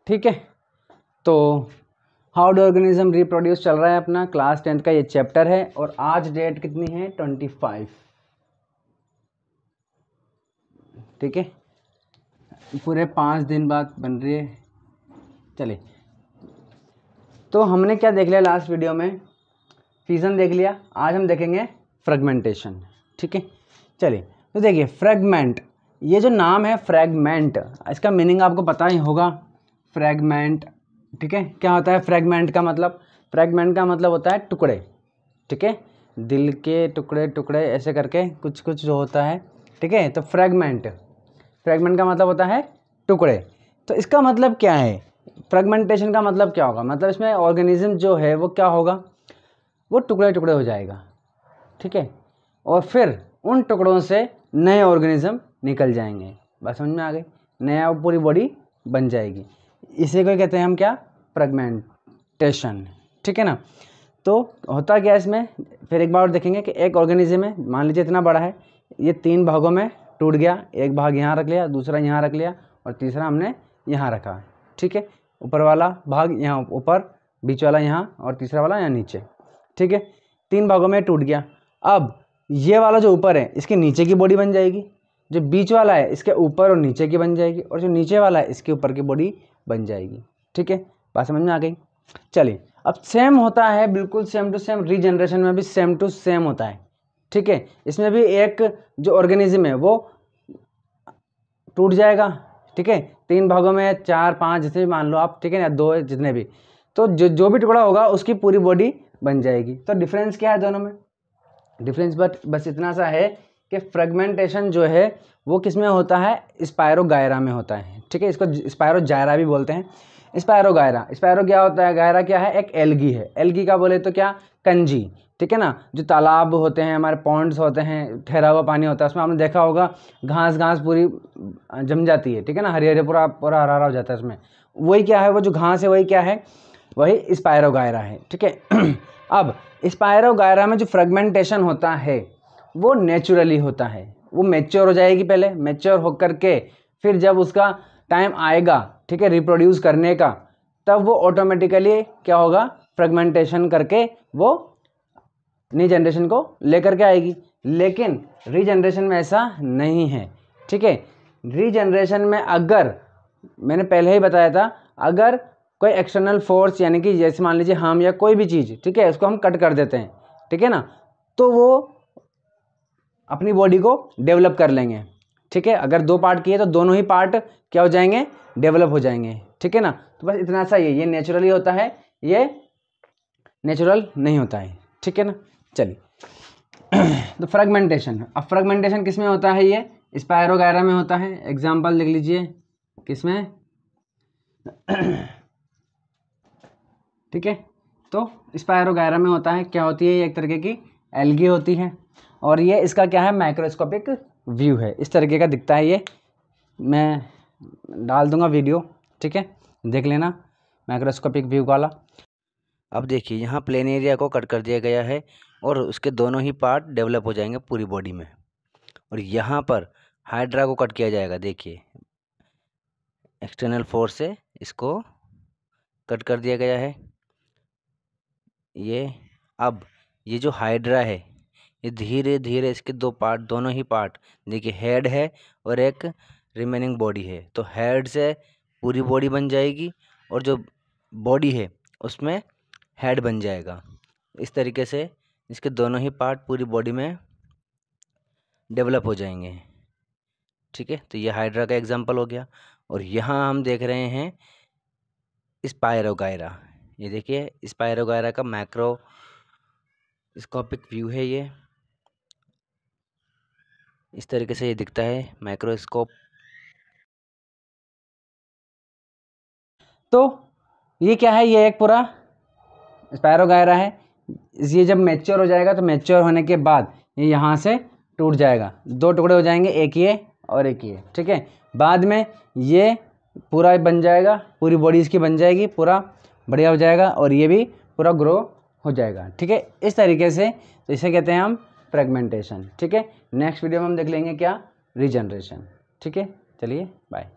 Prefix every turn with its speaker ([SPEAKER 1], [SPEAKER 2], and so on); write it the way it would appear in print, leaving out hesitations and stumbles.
[SPEAKER 1] ठीक है। तो हाउ डू ऑर्गेनिज्म रिप्रोड्यूस चल रहा है अपना, क्लास 10th का ये चैप्टर है और आज डेट कितनी है 25। ठीक है, पूरे 5 दिन बाद बन रही है। चलिए, तो हमने क्या देख लिया लास्ट वीडियो में, फ्यूजन देख लिया। आज हम देखेंगे फ्रेगमेंटेशन। ठीक है, चलिए तो देखिए फ्रेगमेंट, ये जो नाम है फ्रेगमेंट, इसका मीनिंग आपको पता ही होगा। फ्रेगमेंट, ठीक है, क्या होता है फ्रेगमेंट का मतलब? फ्रेगमेंट का मतलब होता है टुकड़े। ठीक है, दिल के टुकड़े टुकड़े ऐसे करके कुछ कुछ जो होता है। ठीक है, तो फ्रेगमेंट, फ्रेगमेंट का मतलब होता है टुकड़े। तो इसका मतलब क्या है, फ्रेगमेंटेशन का मतलब क्या होगा? मतलब इसमें ऑर्गेनिज्म जो है वो क्या होगा, वो टुकड़े टुकड़े हो जाएगा। ठीक है, और फिर उन टुकड़ों से नए ऑर्गेनिज्म निकल जाएंगे। बात समझ में आ गई? नया पूरी बॉडी बन जाएगी। इसी को कहते हैं हम क्या, फ्रेगमेंटेशन। ठीक है ना। तो होता क्या है इसमें, फिर एक बार और देखेंगे कि एक ऑर्गेनिज्म है, मान लीजिए इतना बड़ा है, ये 3 भागों में टूट गया। एक भाग यहाँ रख लिया, दूसरा यहाँ रख लिया और तीसरा हमने यहाँ रखा। ठीक है, ऊपर वाला भाग यहाँ ऊपर, बीच वाला यहाँ और तीसरा वाला यहाँ नीचे। ठीक है, 3 भागों में टूट गया। अब ये वाला जो ऊपर है इसके नीचे की बॉडी बन जाएगी, जो बीच वाला है इसके ऊपर और नीचे की बन जाएगी, और जो नीचे वाला है इसके ऊपर की बॉडी बन जाएगी। ठीक है, बात समझ में आ गई? चलिए, अब सेम होता है, बिल्कुल सेम टू सेम, रीजनरेशन में भी सेम टू सेम होता है। ठीक है, इसमें भी एक जो ऑर्गेनिज्म है वो टूट जाएगा। ठीक है, 3 भागों में 4 5 जितने भी मान लो आप, ठीक है ना, 2 जितने भी, तो जो भी टुकड़ा होगा उसकी पूरी बॉडी बन जाएगी। तो डिफरेंस क्या है दोनों में? डिफरेंस बस इतना सा है कि फ्रेगमेंटेशन जो है वो किस में होता है, स्पायरोगायरा में होता है। ठीक है, इसको स्पायरोजायरा भी बोलते हैं। स्पायरोगायरा, स्पायरो क्या होता है, गायरा क्या है, एक एल्गी है। एल्गी का बोले तो क्या, कंजी। ठीक है ना, जो तालाब होते हैं हमारे, पॉन्ड्स होते हैं, ठहरा हुआ पानी होता है, उसमें आपने देखा होगा घास घास पूरी जम जाती है। ठीक है ना, हरी हरी पूरा पूरा हरा हरा हो जाता है उसमें। वही क्या है, वो जो घास है वही क्या है, वही स्पायरोगायरा है। ठीक है अब स्पायरोगायरा में जो फ्रेगमेंटेशन होता है वो नेचुरली होता है। वो मैच्योर हो जाएगी पहले, मैच्योर होकर के फिर जब उसका टाइम आएगा, ठीक है, रिप्रोड्यूस करने का, तब वो ऑटोमेटिकली क्या होगा, फ्रेगमेंटेशन करके वो नई जनरेशन को लेकर के आएगी। लेकिन रीजनरेशन में ऐसा नहीं है। ठीक है, रीजनरेशन में अगर, मैंने पहले ही बताया था, अगर कोई एक्सटर्नल फोर्स, यानी कि जैसे मान लीजिए हम या कोई भी चीज़, ठीक है, उसको हम कट कर देते हैं, ठीक है ना, तो वो अपनी बॉडी को डेवलप कर लेंगे। ठीक है, अगर 2 पार्ट किए तो दोनों ही पार्ट क्या हो जाएंगे, डेवलप हो जाएंगे। ठीक है ना, तो बस इतना सा ये नेचुरली होता है, ये नेचुरल नहीं होता है। ठीक है ना। चलिए तो फ्रेगमेंटेशन, अब फ्रेगमेंटेशन किस में होता है, ये स्पायरोगायरा में होता है। एग्जाम्पल लिख लीजिए, किसमें ठीक है, तो स्पायरोगायरा में होता है। क्या होती है, ये एक तरीके की एल्गी होती है, और ये इसका क्या है, माइक्रोस्कोपिक व्यू है, इस तरीके का दिखता है ये। मैं डाल दूंगा वीडियो, ठीक है, देख लेना माइक्रोस्कोपिक व्यू वाला।
[SPEAKER 2] अब देखिए, यहाँ प्लेन एरिया को कट कर दिया गया है और उसके दोनों ही पार्ट डेवलप हो जाएंगे पूरी बॉडी में। और यहाँ पर हाइड्रा को कट किया जाएगा। देखिए, एक्सटर्नल फोर्स से इसको कट कर दिया गया है। अब ये जो हाइड्रा है, ये धीरे धीरे इसके 2 पार्ट, दोनों ही पार्ट, देखिए हेड है और एक रिमेनिंग बॉडी है, तो हेड से पूरी बॉडी बन जाएगी और जो बॉडी है उसमें हेड बन जाएगा। इस तरीके से इसके दोनों ही पार्ट पूरी बॉडी में डेवलप हो जाएंगे। ठीक है, तो ये हाइड्रा का एग्जांपल हो गया। और यहाँ हम देख रहे हैं स्पायरोगायरा। ये देखिए, स्पायरोगायरा का मैक्रोस्कोपिक व्यू है ये। इस तरीके से ये दिखता है माइक्रोस्कोप।
[SPEAKER 1] तो ये क्या है, ये एक पूरा स्पायरोगायरा है। ये जब मैच्योर हो जाएगा तो मैच्योर होने के बाद ये यहाँ से टूट जाएगा, 2 टुकड़े हो जाएंगे, एक ये और एक ये। ठीक है, बाद में ये पूरा बन जाएगा, पूरी बॉडी इसकी बन जाएगी, पूरा बढ़िया हो जाएगा, और ये भी पूरा ग्रो हो जाएगा। ठीक है, इस तरीके से, तो इसे कहते हैं हम फ्रेगमेंटेशन। ठीक है, नेक्स्ट वीडियो में हम देख लेंगे क्या, रीजनरेशन। ठीक है, चलिए बाय।